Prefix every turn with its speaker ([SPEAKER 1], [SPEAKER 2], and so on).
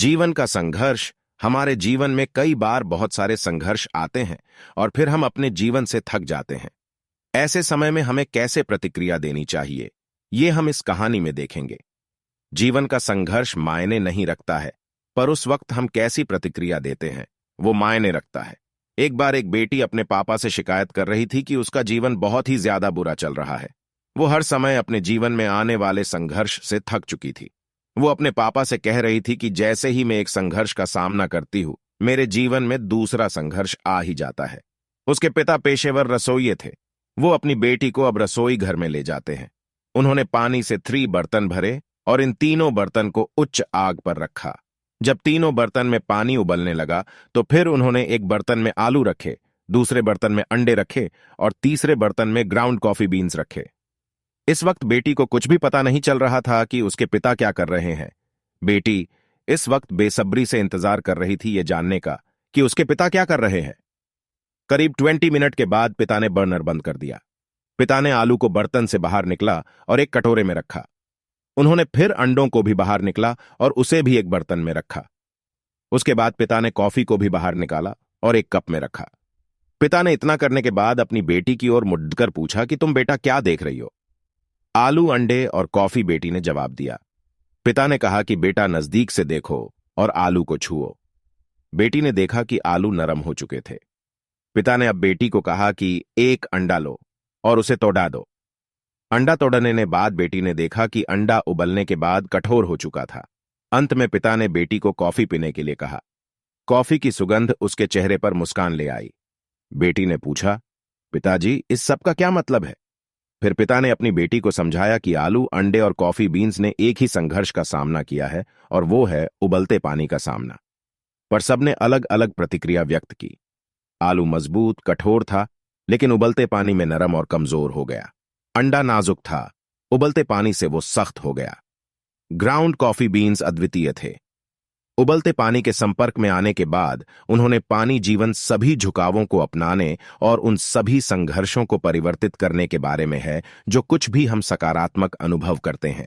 [SPEAKER 1] जीवन का संघर्ष। हमारे जीवन में कई बार बहुत सारे संघर्ष आते हैं और फिर हम अपने जीवन से थक जाते हैं। ऐसे समय में हमें कैसे प्रतिक्रिया देनी चाहिए, ये हम इस कहानी में देखेंगे। जीवन का संघर्ष मायने नहीं रखता है, पर उस वक्त हम कैसी प्रतिक्रिया देते हैं वो मायने रखता है। एक बार एक बेटी अपने पापा से शिकायत कर रही थी कि उसका जीवन बहुत ही ज्यादा बुरा चल रहा है। वो हर समय अपने जीवन में आने वाले संघर्ष से थक चुकी थी। वो अपने पापा से कह रही थी कि जैसे ही मैं एक संघर्ष का सामना करती हूं, मेरे जीवन में दूसरा संघर्ष आ ही जाता है। उसके पिता पेशेवर रसोइये थे। वो अपनी बेटी को अब रसोई घर में ले जाते हैं। उन्होंने पानी से 3 बर्तन भरे और इन तीनों बर्तन को उच्च आग पर रखा। जब तीनों बर्तन में पानी उबलने लगा तो फिर उन्होंने एक बर्तन में आलू रखे, दूसरे बर्तन में अंडे रखे और तीसरे बर्तन में ग्राउंड कॉफी बीन्स रखे। इस वक्त बेटी को कुछ भी पता नहीं चल रहा था कि उसके पिता क्या कर रहे हैं। बेटी इस वक्त बेसब्री से इंतजार कर रही थी ये जानने का कि उसके पिता क्या कर रहे हैं। करीब 20 मिनट के बाद पिता ने बर्नर बंद कर दिया। पिता ने आलू को बर्तन से बाहर निकला और एक कटोरे में रखा। उन्होंने फिर अंडों को भी बाहर निकला और उसे भी एक बर्तन में रखा। उसके बाद पिता ने कॉफी को भी बाहर निकाला और एक कप में रखा। पिता ने इतना करने के बाद अपनी बेटी की ओर मुड़कर पूछा कि तुम बेटा क्या देख रही हो। आलू, अंडे और कॉफी, बेटी ने जवाब दिया। पिता ने कहा कि बेटा नजदीक से देखो और आलू को छुओ। बेटी ने देखा कि आलू नरम हो चुके थे। पिता ने अब बेटी को कहा कि एक अंडा लो और उसे तोड़ा दो। अंडा तोड़ने के बाद बेटी ने देखा कि अंडा उबलने के बाद कठोर हो चुका था। अंत में पिता ने बेटी को कॉफी पीने के लिए कहा। कॉफी की सुगंध उसके चेहरे पर मुस्कान ले आई। बेटी ने पूछा, पिताजी इस सब का क्या मतलब है? फिर पिता ने अपनी बेटी को समझाया कि आलू, अंडे और कॉफी बीन्स ने एक ही संघर्ष का सामना किया है और वो है उबलते पानी का सामना। पर सबने अलग अलग प्रतिक्रिया व्यक्त की। आलू मजबूत, कठोर था, लेकिन उबलते पानी में नरम और कमजोर हो गया। अंडा नाजुक था, उबलते पानी से वो सख्त हो गया। ग्राउंड कॉफी बीन्स अद्वितीय थे। उबलते पानी के संपर्क में आने के बाद उन्होंने पानी जीवन सभी झुकावों को अपनाने और उन सभी संघर्षों को परिवर्तित करने के बारे में है जो कुछ भी हम सकारात्मक अनुभव करते हैं।